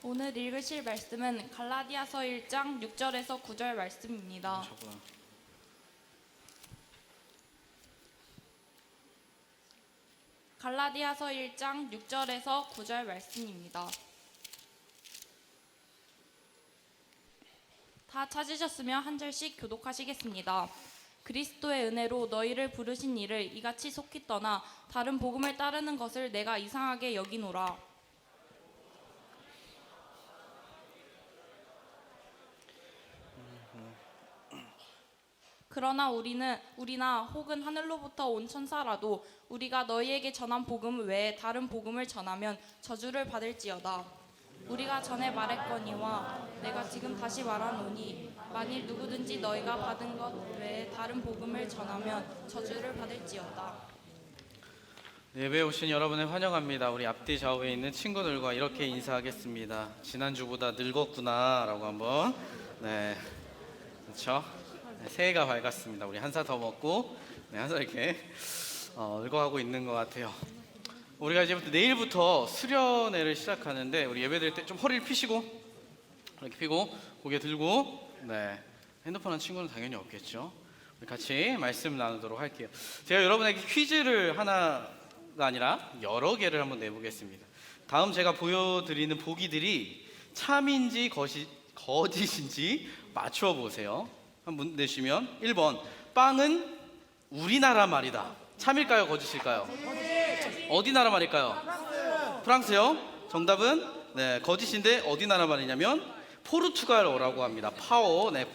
오늘 읽으실 말씀은 갈라디아서 1장 6절에서 9절 말씀입니다. 갈라디아서 1장 6절에서 9절 말씀입니다. 다 찾으셨으면 한 절씩 교독하시겠습니다. 그리스도의 은혜로 너희를 부르신 이를 이같이 속히 떠나 다른 복음을 따르는 것을 내가 이상하게 여기노라. 그러나 우리나 혹은 하늘로부터 온 천사라도 우리가 너희에게 전한 복음 외에 다른 복음을 전하면 저주를 받을지어다. 우리가 전에 말했거니와 내가 지금 다시 말하노니 만일 누구든지 너희가 받은 것 외에 다른 복음을 전하면 저주를 받을지어다. 예배에 오신 여러분을 환영합니다. 우리 앞뒤 좌우에 있는 친구들과 이렇게 인사하겠습니다. 지난주보다 늙었구나 라고 한번. 네, 그렇죠? 네, 새해가 밝았습니다. 우리 한 살 더 먹고 항상 이렇게 늙어가고 있는 것 같아요. 우리가 이제부터 내일부터 수련회를 시작하는데 우리 예배 드릴 때 좀 허리를 펴시고 이렇게 펴고 고개 들고, 네, 핸드폰 한 친구는 당연히 없겠죠. 우리 같이 말씀 나누도록 할게요. 제가 여러분에게 퀴즈를 하나가 아니라 여러 개를 한번 내보겠습니다. 다음 제가 보여드리는 보기들이 참인지 거짓인지 맞추어 보세요. 한번 내시면 1번 빵은 우리나라 말이다. 참일까요? 거짓일까요? 어디 나라 말일까요? 프랑스요? 정답은 네, 거짓인데 어디 나라 말이냐면 포르투갈어라고 합니다. 파오. 네,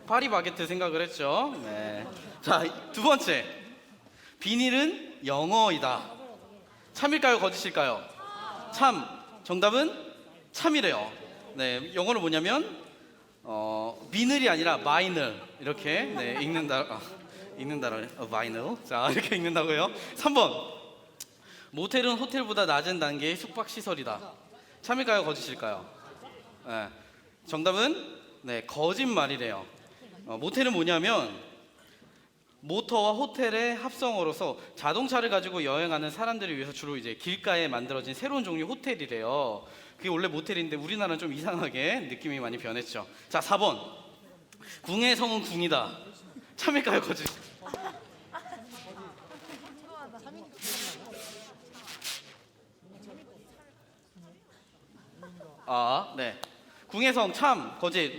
파리 바게트 생각을 했죠. 네. 자, 두 번째, 비닐은 영어이다. 참일까요? 거짓일까요? 참. 정답은 참이래요. 네, 영어로 뭐냐면 비늘이 아니라 마이널 이렇게 읽는다라네. 마이널. 자, 이렇게 읽는다고요. 3번 모텔은 호텔보다 낮은 단계의 숙박시설이다. 참일까요? 거짓일까요? 네. 정답은 네, 거짓말이래요. 모텔은 뭐냐면 모터와 호텔의 합성어로서 자동차를 가지고 여행하는 사람들을 위해서 주로 이제 길가에 만들어진 새로운 종류 호텔이래요. 그게 원래 모텔인데 우리나라는 좀 이상하게 느낌이 많이 변했죠. 자, 4번 궁의 성은 궁이다. 참일까요? 거짓? 네. 궁의 성 참, 거짓.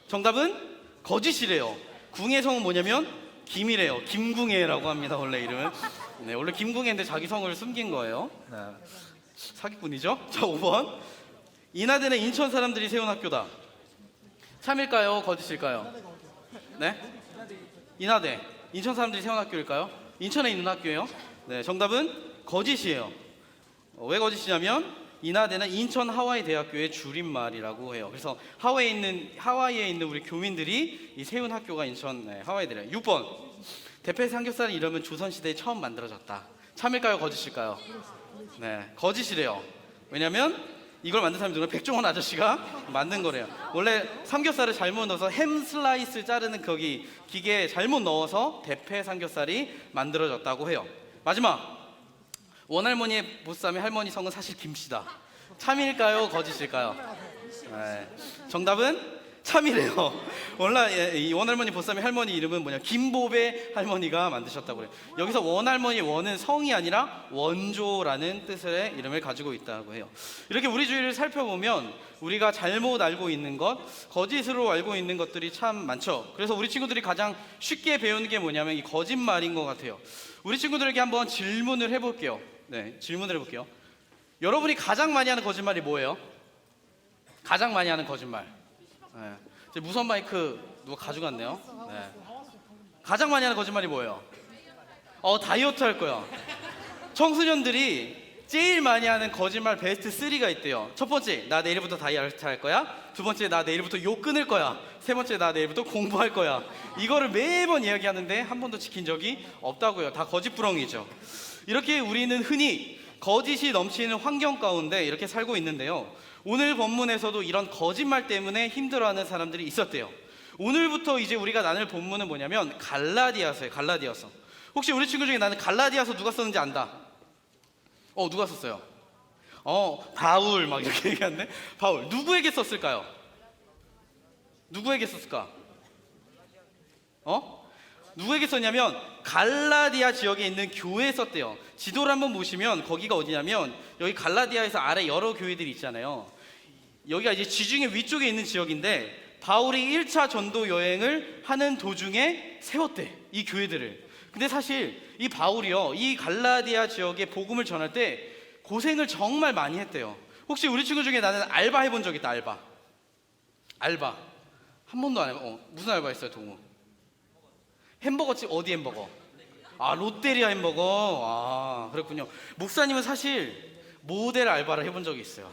정답은 거짓이래요. 궁의 성은 뭐냐면 김이래요. 김궁예라고 합니다. 원래 이름은. 네, 원래 김궁예인데 자기 성을 숨긴 거예요. 네. 사기꾼이죠. 자, 5번 인하대는 인천 사람들이 세운 학교다. 참일까요? 거짓일까요? 네? 인하대 인천 사람들이 세운 학교일까요? 인천에 있는 학교예요. 네, 정답은 거짓이에요. 왜 거짓이냐면 인하대는 인천 하와이 대학교의 줄임말이라고 해요. 그래서 하와이에 있는 우리 교민들이 이 세운 학교가 인천 하와이대래요. 6번 대패 삼겹살 이름은 조선시대에 처음 만들어졌다. 참일까요? 거짓일까요? 네, 거짓이래요. 왜냐면 이걸 만든 사람이 누구나 백종원 아저씨가 만든 거래요. 원래 삼겹살을 잘못 넣어서 햄 슬라이스 자르는 거기 기계에 잘못 넣어서 대패 삼겹살이 만들어졌다고 해요. 마지막 원할머니의 보쌈의 할머니 성은 사실 김씨다. 참일까요? 거짓일까요? 네, 정답은 참이래요. 원래 이 원할머니 보쌈의 할머니 이름은 뭐냐, 김보배 할머니가 만드셨다고 그래요. 여기서 원할머니 원은 성이 아니라 원조라는 뜻의 이름을 가지고 있다고 해요. 이렇게 우리 주위를 살펴보면 우리가 잘못 알고 있는 것, 거짓으로 알고 있는 것들이 참 많죠. 그래서 우리 친구들이 가장 쉽게 배우는 게 뭐냐면 이 거짓말인 것 같아요. 우리 친구들에게 한번 질문을 해볼게요. 네, 질문을 해볼게요. 여러분이 가장 많이 하는 거짓말이 뭐예요? 가장 많이 하는 거짓말. 네. 무선 마이크 누가 가져갔네요. 네. 가장 많이 하는 거짓말이 뭐예요? 다이어트 할 거야. 청소년들이 제일 많이 하는 거짓말 베스트 3가 있대요. 첫 번째, 나 내일부터 다이어트 할 거야. 두 번째, 나 내일부터 욕 끊을 거야. 세 번째, 나 내일부터 공부할 거야. 이거를 매번 이야기하는데 한 번도 지킨 적이 없다고요. 다 거짓부렁이죠. 이렇게 우리는 흔히 거짓이 넘치는 환경 가운데 이렇게 살고 있는데요. 오늘 본문에서도 이런 거짓말 때문에 힘들어하는 사람들이 있었대요. 오늘부터 이제 우리가 나눌 본문은 뭐냐면 갈라디아서예요. 갈라디아서. 혹시 우리 친구 중에 나는 갈라디아서 누가 썼는지 안다? 누가 썼어요? 바울 막 이렇게 얘기하는데 바울 누구에게 썼을까요? 누구에게 썼을까? 누구에게 썼냐면 갈라디아 지역에 있는 교회에 썼대요. 지도를 한번 보시면 거기가 어디냐면 여기 갈라디아에서 아래 여러 교회들이 있잖아요. 여기가 이제 지중해 위쪽에 있는 지역인데 바울이 1차 전도 여행을 하는 도중에 세웠대 이 교회들을. 근데 사실 이 바울이요 이 갈라디아 지역에 복음을 전할 때 고생을 정말 많이 했대요. 혹시 우리 친구 중에 나는 알바 해본 적 있다. 알바 한 번도 안 해봐. 무슨 알바 했어요 동우? 햄버거집 어디 햄버거? 롯데리아 햄버거. 그렇군요. 목사님은 사실 모델 알바를 해본 적이 있어요.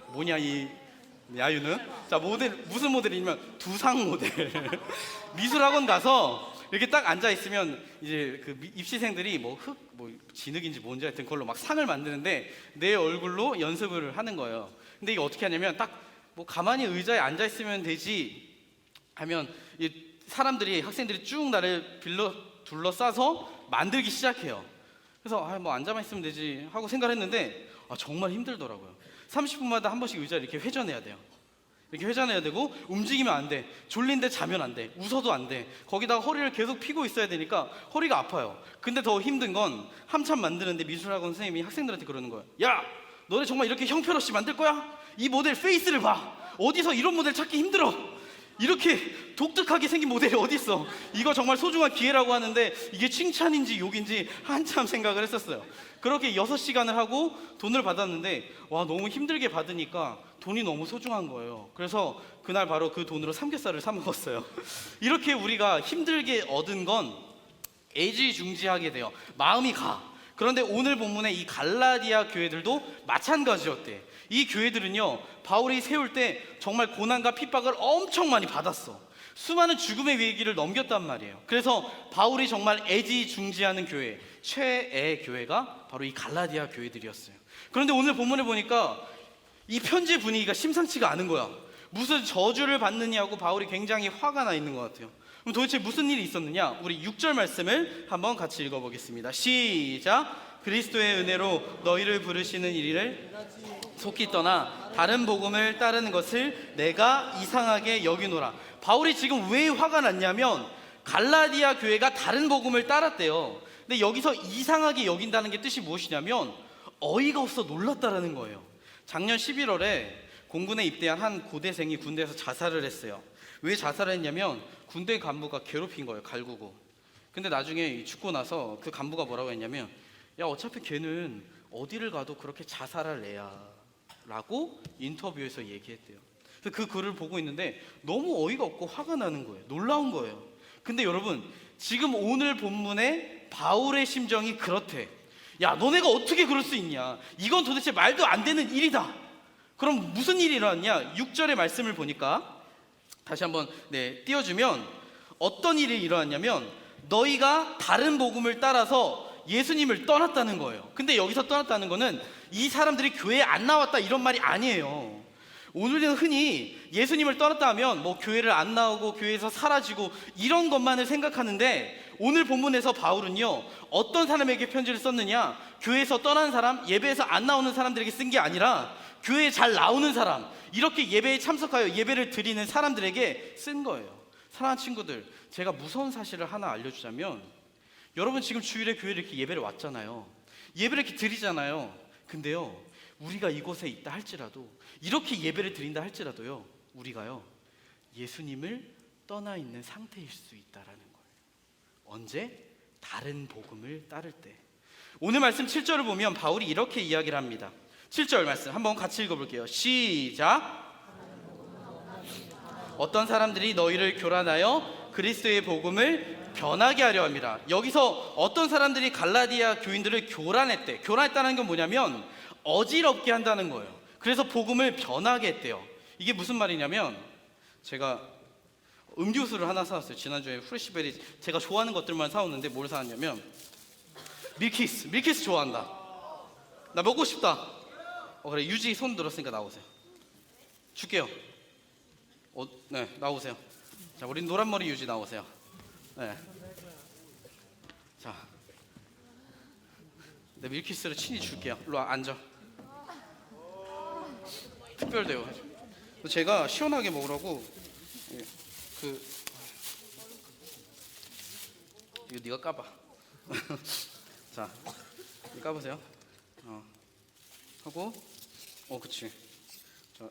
뭐냐 이 야유는? 자 모델 무슨 모델이냐면 두상 모델. 미술학원 가서 이렇게 딱 앉아 있으면 이제 그 입시생들이 뭐 진흙인지 뭔지 하여튼 그걸로 막 상을 만드는데 내 얼굴로 연습을 하는 거예요. 근데 이게 어떻게 하냐면 딱 뭐 가만히 의자에 앉아 있으면 되지 하면 이 사람들이 학생들이 쭉 나를 둘러싸서 만들기 시작해요. 그래서 뭐 앉아만 있으면 되지 하고 생각을 했는데 정말 힘들더라고요. 30분마다 한 번씩 의자를 이렇게 회전해야 돼요. 이렇게 회전해야 되고 움직이면 안 돼. 졸린데 자면 안 돼. 웃어도 안 돼. 거기다가 허리를 계속 펴고 있어야 되니까 허리가 아파요. 근데 더 힘든 건 한참 만드는데 미술학원 선생님이 학생들한테 그러는 거예요. 야, 너네 정말 이렇게 형편없이 만들 거야? 이 모델 페이스를 봐. 어디서 이런 모델 찾기 힘들어. 이렇게 독특하게 생긴 모델이 어디 있어? 이거 정말 소중한 기회라고 하는데 이게 칭찬인지 욕인지 한참 생각을 했었어요. 그렇게 6시간을 하고 돈을 받았는데 너무 힘들게 받으니까 돈이 너무 소중한 거예요. 그래서 그날 바로 그 돈으로 삼겹살을 사 먹었어요. 이렇게 우리가 힘들게 얻은 건 애지중지하게 돼요. 마음이 가. 그런데 오늘 본문의 이 갈라디아 교회들도 마찬가지였대. 이 교회들은요 바울이 세울 때 정말 고난과 핍박을 엄청 많이 받았어. 수많은 죽음의 위기를 넘겼단 말이에요. 그래서 바울이 정말 애지중지하는 교회, 최애 교회가 바로 이 갈라디아 교회들이었어요. 그런데 오늘 본문을 보니까 이 편지 분위기가 심상치가 않은 거야. 무슨 저주를 받느냐고 바울이 굉장히 화가 나 있는 것 같아요. 그럼 도대체 무슨 일이 있었느냐? 우리 6절 말씀을 한번 같이 읽어보겠습니다. 시작. 그리스도의 은혜로 너희를 부르시는 이를 속히 떠나 다른 복음을 따르는 것을 내가 이상하게 여기노라. 바울이 지금 왜 화가 났냐면 갈라디아 교회가 다른 복음을 따랐대요. 근데 여기서 이상하게 여긴다는 게 뜻이 무엇이냐면 어이가 없어 놀랐다라는 거예요. 작년 11월에 공군에 입대한 한 고대생이 군대에서 자살을 했어요. 왜 자살을 했냐면 군대 간부가 괴롭힌 거예요. 갈구고. 근데 나중에 죽고 나서 그 간부가 뭐라고 했냐면 야 어차피 걔는 어디를 가도 그렇게 자살할 애야 라고 인터뷰에서 얘기했대요. 그래서 그 글을 보고 있는데 너무 어이가 없고 화가 나는 거예요. 놀라운 거예요. 근데 여러분 지금 오늘 본문에 바울의 심정이 그렇대. 야 너네가 어떻게 그럴 수 있냐. 이건 도대체 말도 안 되는 일이다. 그럼 무슨 일이 일어났냐. 6절의 말씀을 보니까 다시 한번 띄워주면 어떤 일이 일어났냐면 너희가 다른 복음을 따라서 예수님을 떠났다는 거예요. 근데 여기서 떠났다는 거는 이 사람들이 교회에 안 나왔다 이런 말이 아니에요. 오늘은 흔히 예수님을 떠났다 하면 뭐 교회를 안 나오고 교회에서 사라지고 이런 것만을 생각하는데 오늘 본문에서 바울은요 어떤 사람에게 편지를 썼느냐. 교회에서 떠난 사람, 예배에서 안 나오는 사람들에게 쓴 게 아니라 교회에 잘 나오는 사람, 이렇게 예배에 참석하여 예배를 드리는 사람들에게 쓴 거예요. 사랑하는 친구들, 제가 무서운 사실을 하나 알려주자면 여러분 지금 주일에 교회를 이렇게 예배를 왔잖아요. 예배를 이렇게 드리잖아요. 근데요 우리가 이곳에 있다 할지라도 이렇게 예배를 드린다 할지라도요 우리가요 예수님을 떠나 있는 상태일 수 있다라는 거예요. 언제? 다른 복음을 따를 때. 오늘 말씀 7절을 보면 바울이 이렇게 이야기를 합니다. 7절 말씀 한번 같이 읽어볼게요. 시작. 어떤 사람들이 너희를 교란하여 그리스도의 복음을 변하게 하려 합니다. 여기서 어떤 사람들이 갈라디아 교인들을 교란했대. 교란했다는 건 뭐냐면 어지럽게 한다는 거예요. 그래서 복음을 변하게 했대요. 이게 무슨 말이냐면 제가 음료수를 하나 사왔어요. 지난주에 프레시베리 제가 좋아하는 것들만 사왔는데 뭘 사왔냐면 밀키스 좋아한다. 나 먹고 싶다. 그래 유지 손 들었으니까 나오세요. 줄게요. 네 나오세요. 자 우리 노란머리 유지 나오세요. 네. 자, 내 밀키스를 친히 줄게요. 일로 와, 앉아. 특별 대우. 제가 시원하게 먹으라고 그 이거 네가 까봐. 자, 이거 까보세요. 하고, 그치. 자,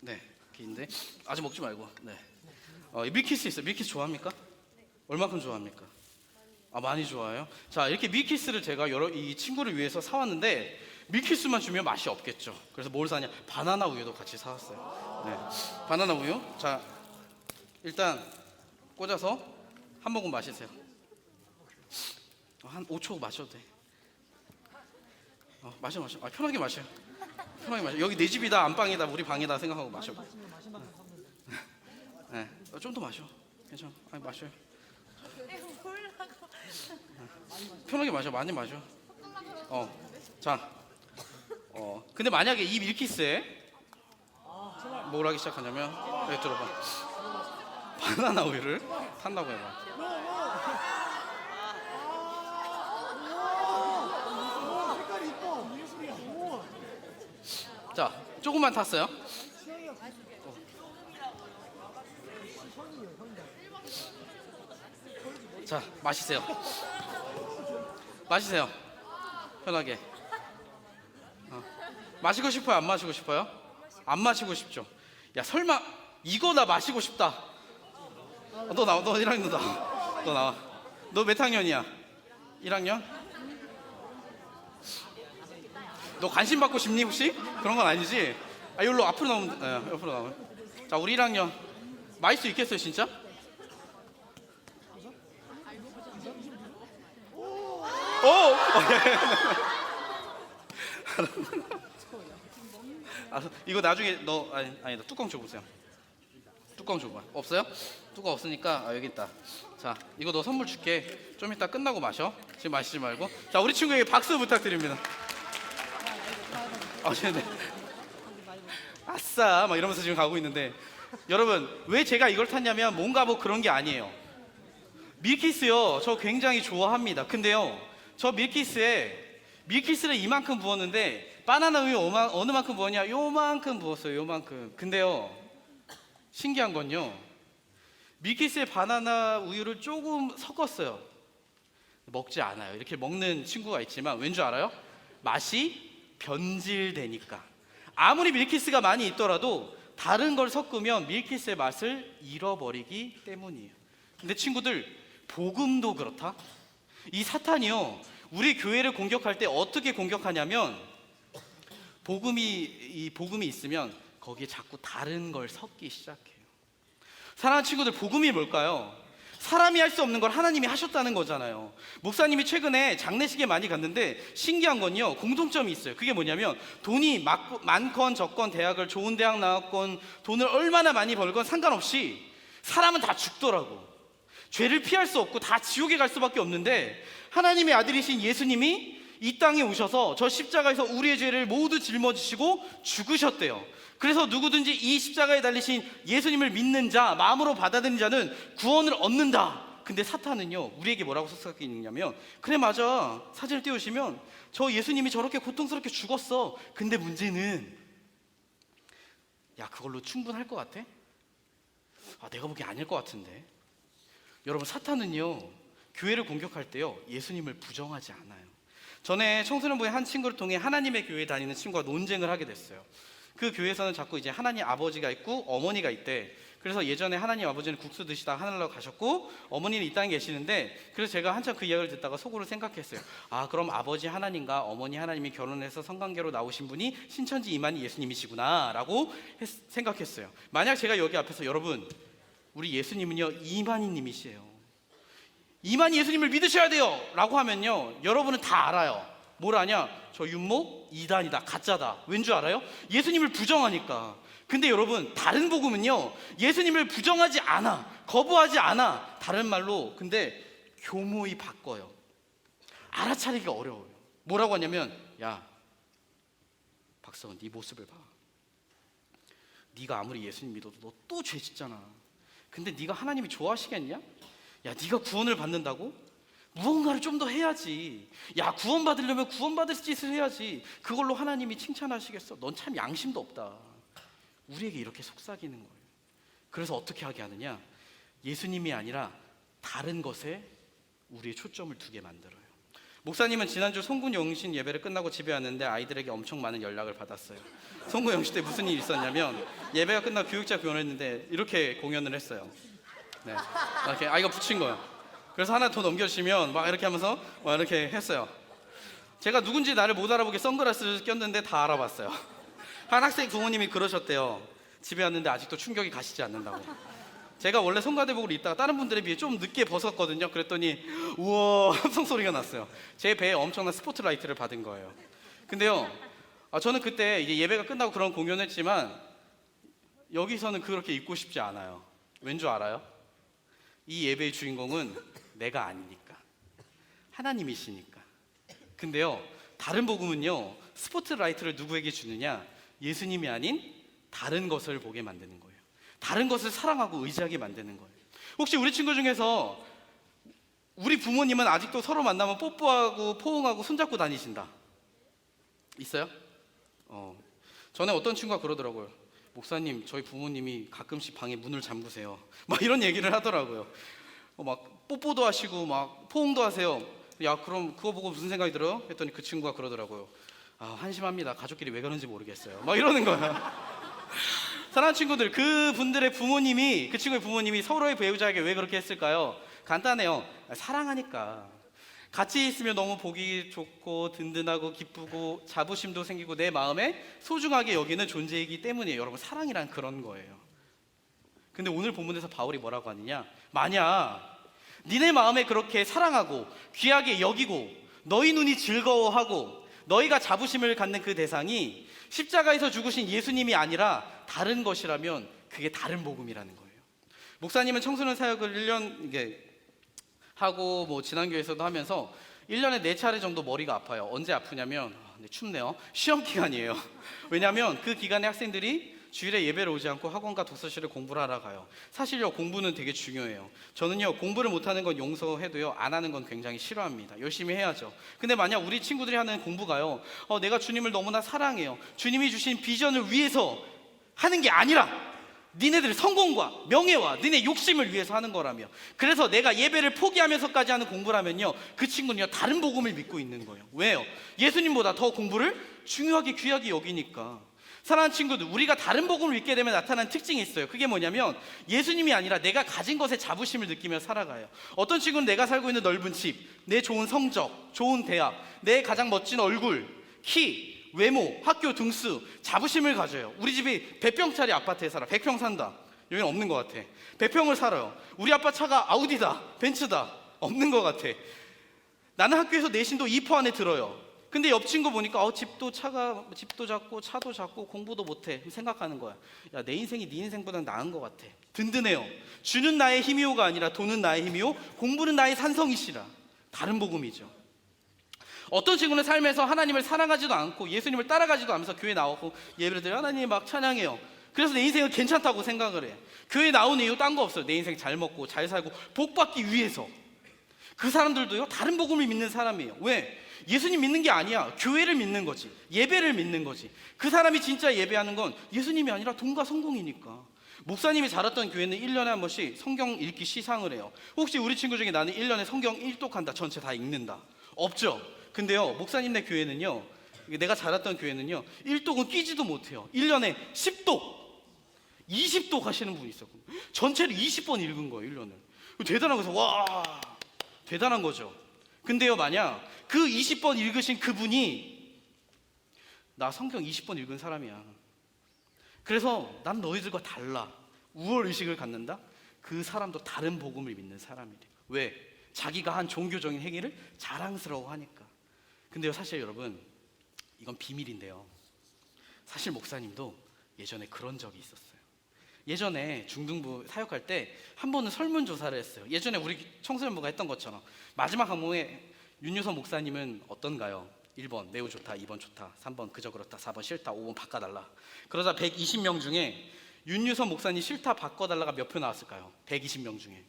네, 긴데 아직 먹지 말고. 네. 이 밀키스 있어요. 밀키스 좋아합니까? 얼마큼 좋아합니까? 많이 좋아해요. 자, 이렇게 밀키스를 제가 이 친구를 위해서 사왔는데 밀키스만 주면 맛이 없겠죠. 그래서 뭘 사냐? 바나나 우유도 같이 사왔어요. 네, 바나나 우유. 자, 일단 꽂아서 한 모금 마시세요. 한 5초 마셔도 돼. 마셔. 편하게 마셔. 편하게 마셔. 여기 내 집이다, 안방이다, 우리 방이다 생각하고 마셔. 네, 좀 더 마셔. 괜찮아. 마셔요. 편하게 마셔. 많이 마셔. 자, 근데 만약에 이 밀키스에 뭘 하기 시작하냐면, 여기 들어봐. 바나나 우유를 탄다고 해봐. 자, 조금만 탔어요. 자, 마시세요. 마시세요. 편하게. 마시고 싶어요? 안 마시고 싶어요? 안 마시고 싶죠? 야, 설마 이거 나 마시고 싶다. 너 나와. 너 1학년 나와. 너 나와. 너 몇 학년이야? 1학년? 너 관심 받고 싶니 혹시? 그런 건 아니지? 여기로 앞으로 나오면 돼. 옆으로 나오면. 자, 우리 1학년 마실 수 있겠어요 진짜? 이거 나중에 아니다. 뚜껑 줘보세요. 뚜껑 줘봐. 없어요? 뚜껑 없으니까 여기 있다. 자, 이거 너 선물 줄게. 좀 이따 끝나고 마셔. 지금 마시지 말고. 자, 우리 친구에게 박수 부탁드립니다. 네. 아싸 막 이러면서 지금 가고 있는데, 여러분 왜 제가 이걸 탔냐면 뭔가 뭐 그런 게 아니에요. 밀키스요, 저 굉장히 좋아합니다. 근데요, 저 밀키스를 이만큼 부었는데 바나나 우유 어느 만큼 부었냐? 요만큼 부었어요. 요만큼. 근데요, 신기한 건요, 밀키스에 바나나 우유를 조금 섞었어요. 먹지 않아요. 이렇게 먹는 친구가 있지만 왠 줄 알아요? 맛이 변질되니까. 아무리 밀키스가 많이 있더라도 다른 걸 섞으면 밀키스의 맛을 잃어버리기 때문이에요. 근데 친구들, 복음도 그렇다. 이 사탄이요, 우리 교회를 공격할 때 어떻게 공격하냐면, 복음이 있으면 거기에 자꾸 다른 걸 섞기 시작해요. 사랑하는 친구들, 복음이 뭘까요? 사람이 할 수 없는 걸 하나님이 하셨다는 거잖아요. 목사님이 최근에 장례식에 많이 갔는데 신기한 건요, 공통점이 있어요. 그게 뭐냐면, 돈이 많건 적건, 대학을 좋은 대학 나왔건, 돈을 얼마나 많이 벌건 상관없이 사람은 다 죽더라고. 죄를 피할 수 없고 다 지옥에 갈 수밖에 없는데, 하나님의 아들이신 예수님이 이 땅에 오셔서 저 십자가에서 우리의 죄를 모두 짊어지시고 죽으셨대요. 그래서 누구든지 이 십자가에 달리신 예수님을 믿는 자, 마음으로 받아들이는 자는 구원을 얻는다. 근데 사탄은요, 우리에게 뭐라고 속삭이냐면, 그래 맞아, 사진을 띄우시면 저 예수님이 저렇게 고통스럽게 죽었어. 근데 문제는, 야, 그걸로 충분할 것 같아? 내가 보기엔 아닐 것 같은데. 여러분, 사탄은요, 교회를 공격할 때요, 예수님을 부정하지 않아요. 전에 청소년부의 한 친구를 통해 하나님의 교회에 다니는 친구와 논쟁을 하게 됐어요. 그 교회에서는 자꾸 이제 하나님 아버지가 있고 어머니가 있대. 그래서 예전에 하나님 아버지는 국수 드시다가 하늘나라 가셨고 어머니는 이 땅에 계시는데, 그래서 제가 한참 그 이야기를 듣다가 속으로 생각했어요. 그럼 아버지 하나님과 어머니 하나님이 결혼해서 성관계로 나오신 분이 신천지 이만희 예수님이시구나 라고 생각했어요. 만약 제가 여기 앞에서, 여러분, 우리 예수님은요 이만희 님이시에요, 이만희 예수님을 믿으셔야 돼요 라고 하면요, 여러분은 다 알아요. 뭘 아냐? 저 윤모 이단이다, 가짜다. 왠 줄 알아요? 예수님을 부정하니까. 근데 여러분, 다른 복음은요, 예수님을 부정하지 않아, 거부하지 않아. 다른 말로 근데 교모히 바꿔요. 알아차리기가 어려워요. 뭐라고 하냐면, 야 박사원, 네 모습을 봐. 네가 아무리 예수님 믿어도 너 또 죄 짓잖아. 근데 네가 하나님이 좋아하시겠냐? 야, 네가 구원을 받는다고? 무언가를 좀 더 해야지. 야, 구원받으려면 구원받을 짓을 해야지. 그걸로 하나님이 칭찬하시겠어? 넌 참 양심도 없다. 우리에게 이렇게 속삭이는 거예요. 그래서 어떻게 하게 하느냐? 예수님이 아니라 다른 것에 우리의 초점을 두게 만들어요. 목사님은 지난주 송구 영신 예배를 끝나고 집에 왔는데 아이들에게 엄청 많은 연락을 받았어요. 송구 영신 때 무슨 일이 있었냐면 예배가 끝나고 교육자 교원했는데 이렇게 공연을 했어요. 네, 이렇게 이거 붙인 거예요. 그래서 하나 더 넘겨주시면 막 이렇게 하면서 막 이렇게 했어요. 제가 누군지 나를 못 알아보게 선글라스를 꼈는데 다 알아봤어요. 한 학생 부모님이 그러셨대요. 집에 왔는데 아직도 충격이 가시지 않는다고. 제가 원래 성가대복을 입다가 다른 분들에 비해 좀 늦게 벗었거든요. 그랬더니 우와 함성 소리가 났어요. 제 배에 엄청난 스포트라이트를 받은 거예요. 근데요, 저는 그때 이제 예배가 끝나고 그런 공연을 했지만 여기서는 그렇게 입고 싶지 않아요. 왠 줄 알아요? 이 예배의 주인공은 내가 아니니까, 하나님이시니까. 근데요, 다른 복음은요, 스포트라이트를 누구에게 주느냐? 예수님이 아닌 다른 것을 보게 만드는 거예요. 다른 것을 사랑하고 의지하게 만드는 거예요. 혹시 우리 친구 중에서 우리 부모님은 아직도 서로 만나면 뽀뽀하고 포옹하고 손잡고 다니신다? 있어요? 전에 어떤 친구가 그러더라고요. 목사님, 저희 부모님이 가끔씩 방에 문을 잠그세요. 막 이런 얘기를 하더라고요. 막 뽀뽀도 하시고 막 포옹도 하세요. 야, 그럼 그거 보고 무슨 생각이 들어요? 했더니 그 친구가 그러더라고요. 한심합니다. 가족끼리 왜 그런지 모르겠어요. 막 이러는 거예요. 사랑하는 친구들, 그 친구의 부모님이 서로의 배우자에게 왜 그렇게 했을까요? 간단해요. 사랑하니까. 같이 있으면 너무 보기 좋고 든든하고 기쁘고 자부심도 생기고 내 마음에 소중하게 여기는 존재이기 때문이에요. 여러분, 사랑이란 그런 거예요. 근데 오늘 본문에서 바울이 뭐라고 하느냐? 만약 니네 마음에 그렇게 사랑하고 귀하게 여기고 너희 눈이 즐거워하고 너희가 자부심을 갖는 그 대상이 십자가에서 죽으신 예수님이 아니라 다른 것이라면 그게 다른 복음이라는 거예요. 목사님은 청소년 사역을 1년 이게 하고 뭐 지난교회에서도 하면서 1년에 4차례 정도 머리가 아파요. 언제 아프냐면 춥네요. 시험 기간이에요. 왜냐하면 그 기간에 학생들이 주일에 예배를 오지 않고 학원과 독서실에 공부를 하러 가요. 사실요, 공부는 되게 중요해요. 저는요, 공부를 못하는 건 용서해도요, 안 하는 건 굉장히 싫어합니다. 열심히 해야죠. 근데 만약 우리 친구들이 하는 공부가요, 내가 주님을 너무나 사랑해요, 주님이 주신 비전을 위해서 하는 게 아니라 니네들의 성공과 명예와 니네 욕심을 위해서 하는 거라며, 그래서 내가 예배를 포기하면서까지 하는 공부라면요, 그 친구는요 다른 복음을 믿고 있는 거예요. 왜요? 예수님보다 더 공부를 중요하게 귀하게 여기니까. 사랑하는 친구들, 우리가 다른 복음을 믿게 되면 나타나는 특징이 있어요. 그게 뭐냐면 예수님이 아니라 내가 가진 것에 자부심을 느끼며 살아가요. 어떤 친구는 내가 살고 있는 넓은 집, 내 좋은 성적, 좋은 대학, 내 가장 멋진 얼굴, 키, 외모, 학교 등수, 자부심을 가져요. 우리 집이 100평짜리 아파트에 살아. 100평 산다. 여기는 없는 것 같아. 100평을 살아요. 우리 아빠 차가 아우디다, 벤츠다. 없는 것 같아. 나는 학교에서 내신도 2% 안에 들어요. 근데 옆 친구 보니까 집도 작고 차도 작고 공부도 못해. 생각하는 거야. 야, 내 인생이 네 인생보다 나은 것 같아. 든든해요. 주는 나의 힘이오가 아니라 돈은 나의 힘이오, 공부는 나의 산성이시라. 다른 복음이죠. 어떤 친구는 삶에서 하나님을 사랑하지도 않고 예수님을 따라가지도 않으면서 교회 나오고 예배를 드려 하나님 막 찬양해요. 그래서 내 인생은 괜찮다고 생각을 해. 교회 나오는 이유 딴 거 없어요. 내 인생 잘 먹고 잘 살고 복 받기 위해서. 그 사람들도요 다른 복음을 믿는 사람이에요. 왜? 예수님 믿는 게 아니야. 교회를 믿는 거지. 예배를 믿는 거지. 그 사람이 진짜 예배하는 건 예수님이 아니라 돈과 성공이니까. 목사님이 자랐던 교회는 1년에 한 번씩 성경 읽기 시상을 해요. 혹시 우리 친구 중에 나는 1년에 성경 1독한다, 전체 다 읽는다? 없죠. 근데요, 목사님네 교회는요, 내가 자랐던 교회는요 1독은 끼지도 못해요. 1년에 10독 20독 하시는 분이 있었고 전체를 20번 읽은 거예요. 1년을. 대단한 거죠. 와, 대단한 거죠. 근데요, 만약 그 20번 읽으신 그분이 나 성경 20번 읽은 사람이야, 그래서 난 너희들과 달라, 우월의식을 갖는다, 그 사람도 다른 복음을 믿는 사람이래. 왜? 자기가 한 종교적인 행위를 자랑스러워하니까. 근데요, 사실 여러분, 이건 비밀인데요, 사실 목사님도 예전에 그런 적이 있었어요. 예전에 중등부 사역할 때 한 번은 설문조사를 했어요. 예전에 우리 청소년부가 했던 것처럼. 마지막 항목에 윤유선 목사님은 어떤가요? 1번 매우 좋다, 2번 좋다, 3번 그저 그렇다, 4번 싫다, 5번 바꿔달라. 그러자 120명 중에 윤유선 목사님 싫다 바꿔달라가 몇 표 나왔을까요? 120명 중에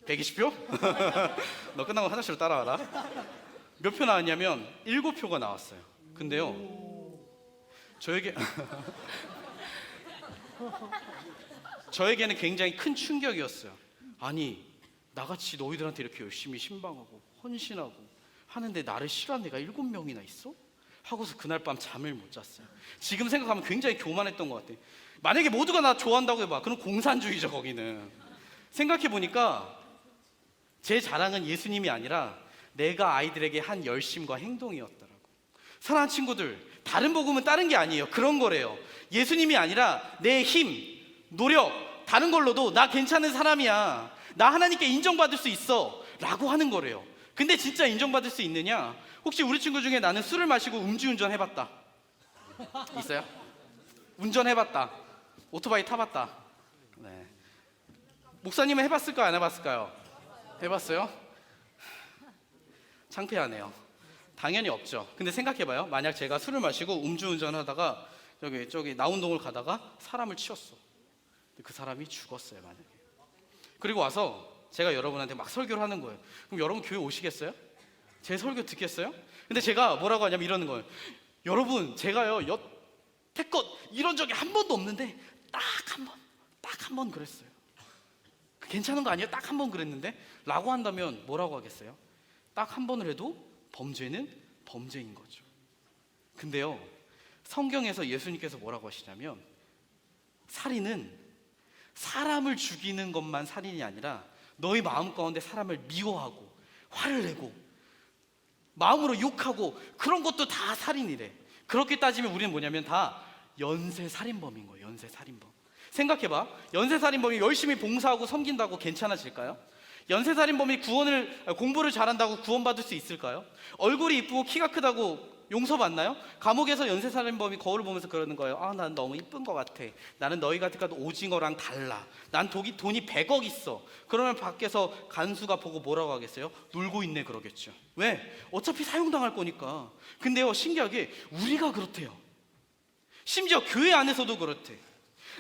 120표? 너 끝나고 화장실로 따라와라. 몇 표 나왔냐면 7표가 나왔어요. 근데요, 저에게는 굉장히 큰 충격이었어요. 아니, 나같이 너희들한테 이렇게 열심히 신방하고 헌신하고 하는데 나를 싫어하는 애가 7명이나 있어? 하고서 그날 밤 잠을 못 잤어요. 지금 생각하면 굉장히 교만했던 것 같아요. 만약에 모두가 나 좋아한다고 해봐, 그럼 공산주의죠. 거기는 생각해보니까 제 자랑은 예수님이 아니라 내가 아이들에게 한 열심과 행동이었더라고. 사랑하는 친구들, 다른 복음은 다른 게 아니에요. 그런 거래요. 예수님이 아니라 내 힘, 노력, 다른 걸로도 나 괜찮은 사람이야, 나 하나님께 인정받을 수 있어 라고 하는 거래요. 근데 진짜 인정받을 수 있느냐? 혹시 우리 친구 중에 나는 술을 마시고 음주운전 해봤다 있어요? 운전해봤다, 오토바이 타봤다. 네. 목사님은 해봤을까요? 안 해봤을까요? 해봤어요? 창피하네요. 당연히 없죠. 근데 생각해봐요. 만약 제가 술을 마시고 음주운전 하다가 저기 나운동을 가다가 사람을 치웠어. 그 사람이 죽었어요, 만약에. 그리고 와서 제가 여러분한테 막 설교를 하는 거예요. 그럼 여러분 교회 오시겠어요? 제 설교 듣겠어요? 근데 제가 뭐라고 하냐면 이러는 거예요. 여러분, 제가요 여태껏 이런 적이 한 번도 없는데 딱 한 번 그랬어요. 괜찮은 거 아니에요? 딱 한 번 그랬는데? 라고 한다면 뭐라고 하겠어요? 딱 한 번을 해도 범죄는 범죄인 거죠. 근데요, 성경에서 예수님께서 뭐라고 하시냐면 살인은 사람을 죽이는 것만 살인이 아니라 너희 마음 가운데 사람을 미워하고 화를 내고 마음으로 욕하고 그런 것도 다 살인이래. 그렇게 따지면 우리는 뭐냐면 다 연쇄살인범인 거예요. 연쇄살인범. 생각해봐. 연쇄살인범이 열심히 봉사하고 섬긴다고 괜찮아질까요? 연쇄살인범이 공부를 잘한다고 구원받을 수 있을까요? 얼굴이 이쁘고 키가 크다고 용서받나요? 감옥에서 연쇄살인범이 거울을 보면서 그러는 거예요. 아, 난 너무 이쁜 것 같아. 나는 너희 같은 오징어랑 달라. 난 돈이 100억 있어. 그러면 밖에서 간수가 보고 뭐라고 하겠어요? 놀고 있네 그러겠죠. 왜? 어차피 사형당할 거니까. 근데요, 신기하게 우리가 그렇대요. 심지어 교회 안에서도 그렇대.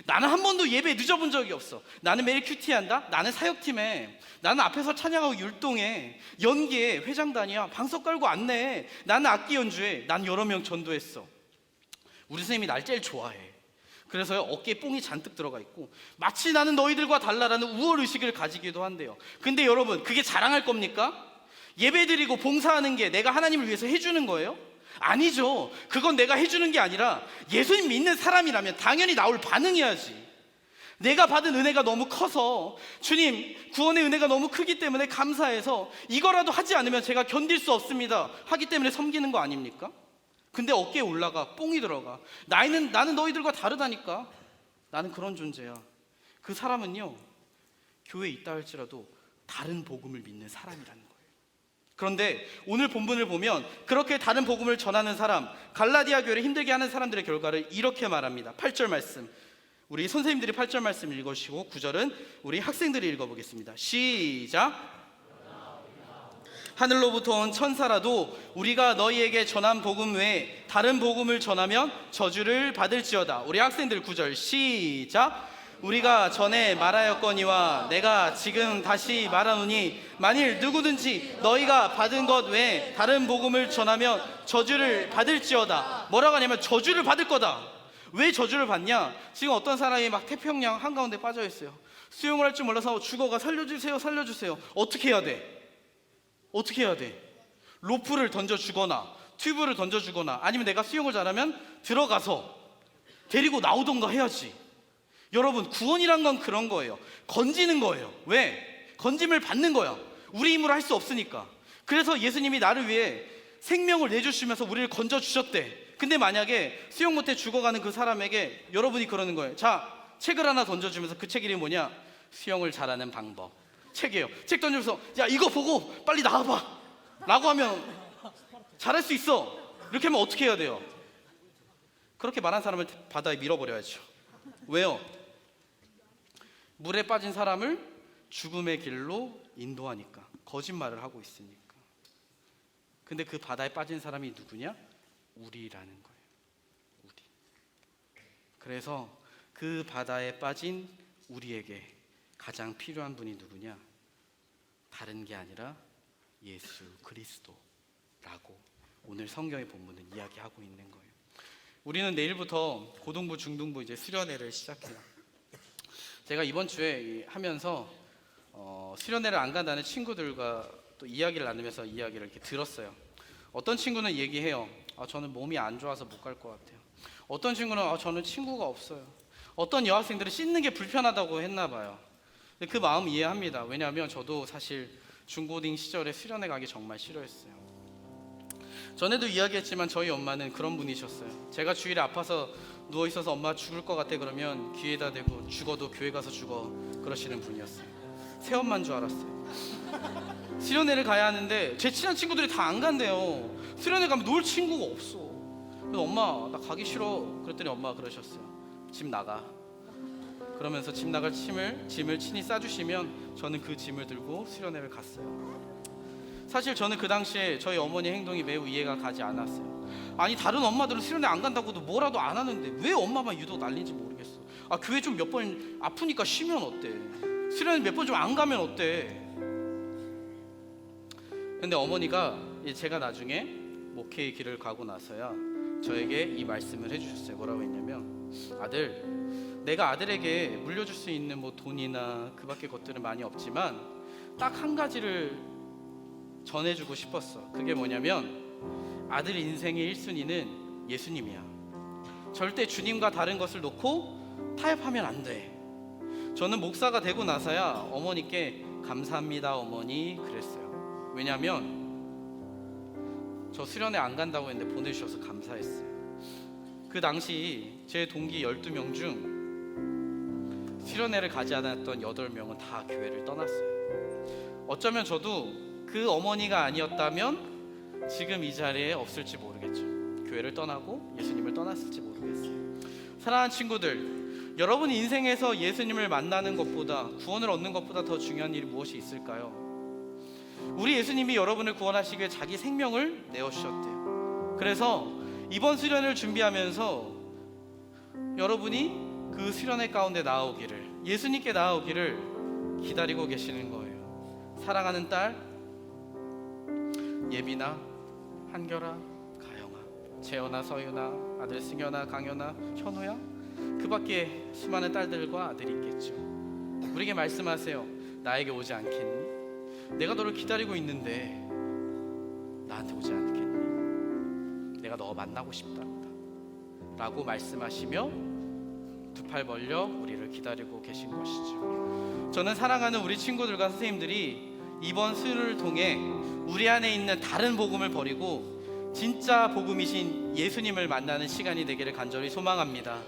나는 한 번도 예배 늦어본 적이 없어. 나는 매일 큐티한다. 나는 사역팀에. 나는 앞에서 찬양하고 율동해. 연기해. 회장단이야. 방석 깔고 안내해. 나는 악기 연주해. 난 여러 명 전도했어. 우리 선생님이 날 제일 좋아해. 그래서요, 어깨에 뽕이 잔뜩 들어가 있고 마치 나는 너희들과 달라라는 우월의식을 가지기도 한대요. 근데 여러분, 그게 자랑할 겁니까? 예배드리고 봉사하는 게 내가 하나님을 위해서 해주는 거예요? 아니죠. 그건 내가 해주는 게 아니라 예수님 믿는 사람이라면 당연히 나올 반응이야지. 내가 받은 은혜가 너무 커서, 주님 구원의 은혜가 너무 크기 때문에 감사해서 이거라도 하지 않으면 제가 견딜 수 없습니다 하기 때문에 섬기는 거 아닙니까? 근데 어깨에 올라가 뽕이 들어가. 나는 너희들과 다르다니까. 나는 그런 존재야. 그 사람은요, 교회에 있다 할지라도 다른 복음을 믿는 사람이라는 거예요. 그런데 오늘 본문을 보면 그렇게 다른 복음을 전하는 사람, 갈라디아 교회를 힘들게 하는 사람들의 결과를 이렇게 말합니다. 8절 말씀, 우리 선생님들이 8절 말씀 읽으시고 9절은 우리 학생들이 읽어보겠습니다. 시작. 하늘로부터 온 천사라도 우리가 너희에게 전한 복음 외에 다른 복음을 전하면 저주를 받을지어다. 우리 학생들 9절 시작. 우리가 전에 말하였거니와 내가 지금 다시 말하노니 만일 누구든지 너희가 받은 것 외에 다른 복음을 전하면 저주를 받을지어다. 뭐라고 하냐면 저주를 받을 거다. 왜 저주를 받냐? 지금 어떤 사람이 막 태평양 한가운데 빠져 있어요. 수영을 할 줄 몰라서 죽어가 살려주세요 살려주세요. 어떻게 해야 돼? 어떻게 해야 돼? 로프를 던져주거나 튜브를 던져주거나 아니면 내가 수영을 잘하면 들어가서 데리고 나오던가 해야지. 여러분, 구원이란 건 그런 거예요. 건지는 거예요. 왜? 건짐을 받는 거야. 우리 힘으로 할 수 없으니까. 그래서 예수님이 나를 위해 생명을 내주시면서 우리를 건져주셨대. 근데 만약에 수영 못해 죽어가는 그 사람에게 여러분이 그러는 거예요. 자, 책을 하나 던져주면서 그 책 이름이 뭐냐? 수영을 잘하는 방법. 책이에요. 책 던져서 야, 이거 보고 빨리 나와봐 라고 하면 잘할 수 있어. 이렇게 하면 어떻게 해야 돼요? 그렇게 말한 사람을 바다에 밀어버려야죠. 왜요? 물에 빠진 사람을 죽음의 길로 인도하니까. 거짓말을 하고 있으니까. 근데 그 바다에 빠진 사람이 누구냐? 우리라는 거예요. 우리. 그래서 그 바다에 빠진 우리에게 가장 필요한 분이 누구냐? 다른 게 아니라 예수 그리스도라고 오늘 성경의 본문은 이야기하고 있는 거예요. 우리는 내일부터 고등부, 중등부 이제 수련회를 시작해요. 제가 이번 주에 하면서 수련회를 안 간다는 친구들과 또 이야기를 나누면서 이야기를 이렇게 들었어요. 어떤 친구는 얘기해요. 저는 몸이 안 좋아서 못 갈 것 같아요. 어떤 친구는 저는 친구가 없어요. 어떤 여학생들은 씻는 게 불편하다고 했나 봐요. 근데 그 마음 이해합니다. 왜냐하면 저도 사실 중고딩 시절에 수련회 가기 정말 싫어했어요. 전에도 이야기했지만 저희 엄마는 그런 분이셨어요. 제가 주일에 아파서 누워있어서 엄마 죽을 것 같아 그러면 귀에다 대고 죽어도 교회 가서 죽어 그러시는 분이었어요. 새엄마인 줄 알았어요. 수련회를 가야 하는데 제 친한 친구들이 다 안 간대요. 수련회 가면 놀 친구가 없어. 그래서 엄마 나 가기 싫어 그랬더니 엄마가 그러셨어요. 집 나가. 그러면서 집 나갈 짐을 친히 싸주시면 저는 그 짐을 들고 수련회를 갔어요. 사실 저는 그 당시에 저희 어머니 행동이 매우 이해가 가지 않았어요. 아니 다른 엄마들은 수련회 안 간다고도 뭐라도 안 하는데 왜 엄마만 유독 난리인지 모르겠어. 교회 좀 몇 번 아프니까 쉬면 어때? 수련회 몇 번 좀 안 가면 어때? 근데 어머니가 제가 나중에 목회의 길을 가고 나서야 저에게 이 말씀을 해주셨어요. 뭐라고 했냐면, 아들, 내가 아들에게 물려줄 수 있는 뭐 돈이나 그 밖의 것들은 많이 없지만 딱 한 가지를 전해주고 싶었어. 그게 뭐냐면 아들 인생의 1순위는 예수님이야. 절대 주님과 다른 것을 놓고 타협하면 안 돼. 저는 목사가 되고 나서야 어머니께 감사합니다 어머니 그랬어요. 왜냐하면 저 수련회 안 간다고 했는데 보내주셔서 감사했어요. 그 당시 제 동기 12명 중 수련회를 가지 않았던 8명은 다 교회를 떠났어요. 어쩌면 저도 그 어머니가 아니었다면 지금 이 자리에 없을지 모르겠죠. 교회를 떠나고 예수님을 떠났을지 모르겠어요. 사랑하는 친구들, 여러분 인생에서 예수님을 만나는 것보다, 구원을 얻는 것보다 더 중요한 일이 무엇이 있을까요? 우리 예수님이 여러분을 구원하시기에 자기 생명을 내어주셨대요. 그래서 이번 수련을 준비하면서 여러분이 그 수련회 가운데 나오기를, 예수님께 나오기를 기다리고 계시는 거예요. 사랑하는 딸 예빈아, 한결아, 가영아, 재현아, 서윤아, 아들 승현아, 강현아, 현우야, 그 밖에 수많은 딸들과 아들이 있겠죠. 우리에게 말씀하세요. 나에게 오지 않겠니? 내가 너를 기다리고 있는데 나한테 오지 않겠니? 내가 너 만나고 싶다 라고 말씀하시며 두 팔 벌려 우리를 기다리고 계신 것이죠. 저는 사랑하는 우리 친구들과 선생님들이 이번 수요를 통해 우리 안에 있는 다른 복음을 버리고 진짜 복음이신 예수님을 만나는 시간이 되기를 간절히 소망합니다.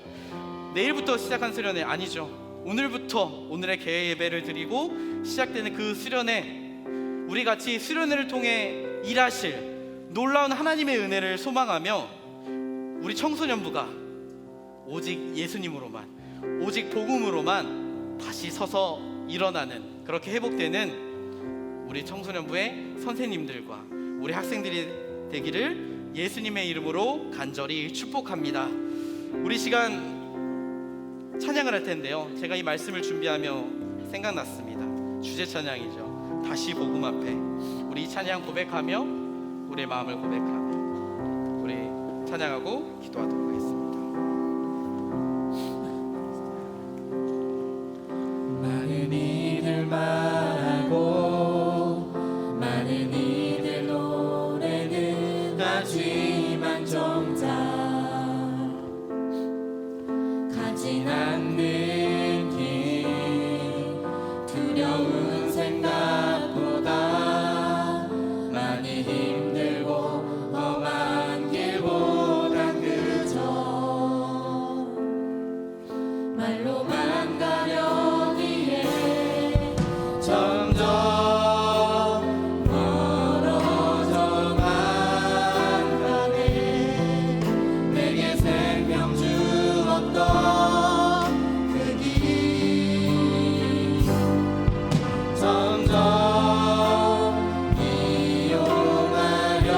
내일부터 시작한 수련회 아니죠. 오늘부터 오늘의 개회 예배를 드리고 시작되는 그 수련회, 우리 같이 수련회를 통해 일하실 놀라운 하나님의 은혜를 소망하며 우리 청소년부가 오직 예수님으로만, 오직 복음으로만 다시 서서 일어나는, 그렇게 회복되는 우리 청소년부의 선생님들과 우리 학생들이 되기를 예수님의 이름으로 간절히 축복합니다. 우리 시간 찬양을 할 텐데요. 제가 이 말씀을 준비하며 생각났습니다. 주제 찬양이죠. 다시 복음 앞에 우리 이 찬양 고백하며 우리의 마음을 고백하며 우리 찬양하고 기도하도록 하겠습니다. 많은 이들 말하고 많은 이들 노래는 하지만 정작 가진 않는 길, 두려운 생각보다 많이 힘들고 험한 길보단 그저 말로만 가려기에 점점 멀어져만 가네. 내게 생명 주었던 그 길 점점 이용하려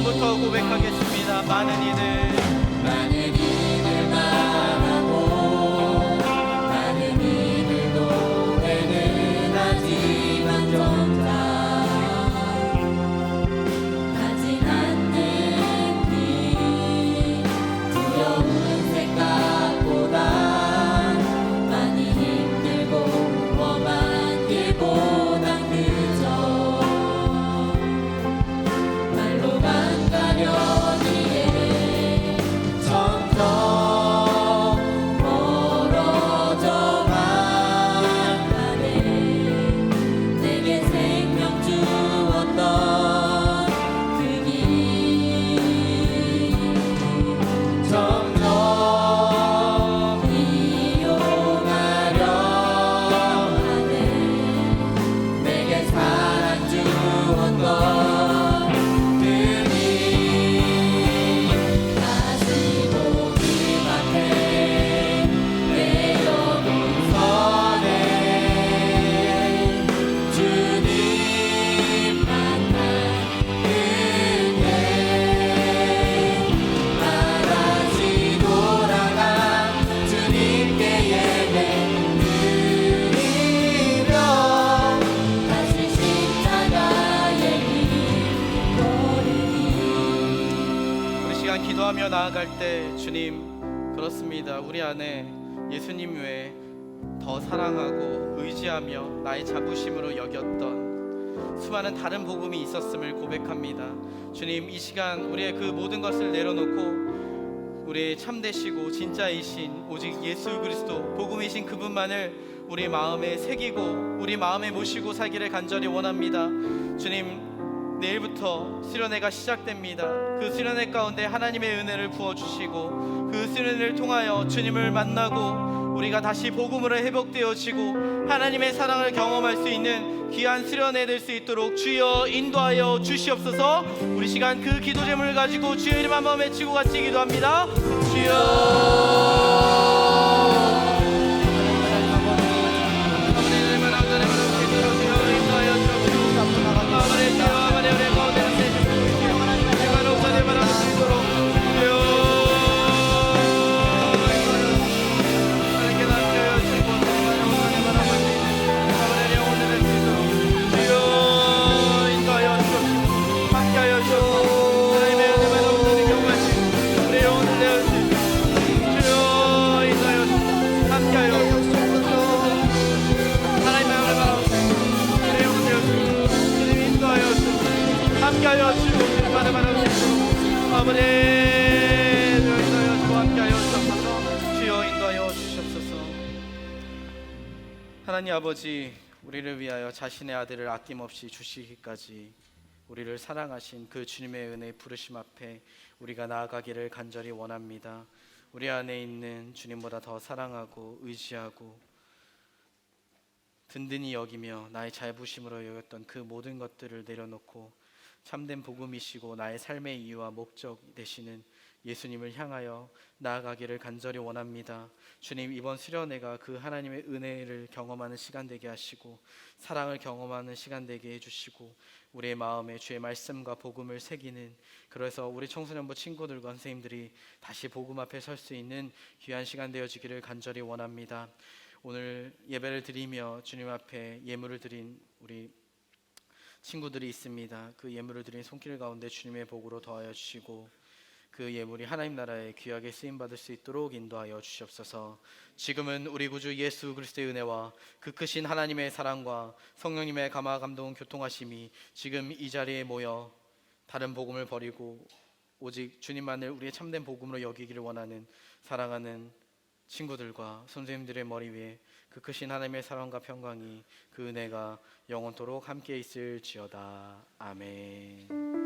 지금부터 고백하겠습니다. 많은 이들 바라고 많은 이들 노래는 하지만 정작 가진 않는 길 두려운 생각보다 많이 힘들고 험한 길보단 그저 말로만 가려니에 점점 멀어져만 가네. 내게 생명 주었던 그 길 점점 이용하려 하네. 내게 사랑 주었던 그 길 다시 보기 앞에 내어둔 선에 주님 만난 그때 다시 돌아가 주님께 예배 드리며 다시 십자가의 길 걸으리. 우리 시간 기도하며 나아갈 때 주님 그렇습니다. 우리 안에 예수님 외에 더 사랑하고 의지하며 나의 자부심으로 여겼던 수많은 다른 복음이 있었음을 고백합니다. 주님 이 시간 우리의 그 모든 것을 내려놓고 우리의 참되시고 진짜이신 오직 예수 그리스도 복음이신 그분만을 우리 마음에 새기고 우리 마음에 모시고 살기를 간절히 원합니다. 주님 내일부터 수련회가 시작됩니다. 그 수련회 가운데 하나님의 은혜를 부어주시고 그 수련회를 통하여 주님을 만나고 우리가 다시 복음으로 회복되어지고 하나님의 사랑을 경험할 수 있는 귀한 수련회 될 수 있도록 주여 인도하여 주시옵소서. 우리 시간 그 기도 제목을 가지고 주여 이름 한번 외치고 같이 기도합니다. 주여 함께하여 주시옵소서. 아버지 주여 함께하여 주옵소서. 주여 인도하여 주시옵소서. 하나님 아버지 우리를 위하여 자신의 아들을 아낌없이 주시기까지 우리를 사랑하신 그 주님의 은혜 부르심 앞에 우리가 나아가기를 간절히 원합니다. 우리 안에 있는 주님보다 더 사랑하고 의지하고 든든히 여기며 나의 자부심으로 여겼던 그 모든 것들을 내려놓고 참된 복음이시고 나의 삶의 이유와 목적 되시는 예수님을 향하여 나아가기를 간절히 원합니다. 주님 이번 수련회가 그 하나님의 은혜를 경험하는 시간 되게 하시고 사랑을 경험하는 시간 되게 해주시고 우리의 마음에 주의 말씀과 복음을 새기는, 그래서 우리 청소년부 친구들과 선생님들이 다시 복음 앞에 설 수 있는 귀한 시간 되어지기를 간절히 원합니다. 오늘 예배를 드리며 주님 앞에 예물을 드린 우리 친구들이 있습니다. 그 예물을 드린 손길 가운데 주님의 복으로 더하여 주시고 그 예물이 하나님 나라에 귀하게 쓰임받을 수 있도록 인도하여 주시옵소서. 지금은 우리 구주 예수 그리스도의 은혜와 그 크신 하나님의 사랑과 성령님의 감화 감동 교통하심이 지금 이 자리에 모여 다른 복음을 버리고 오직 주님만을 우리의 참된 복음으로 여기기를 원하는 사랑하는 친구들과 선생님들의 머리 위에 그 크신 하나님의 사랑과 평강이 그 은혜가 영원토록 함께 있을지어다. 아멘.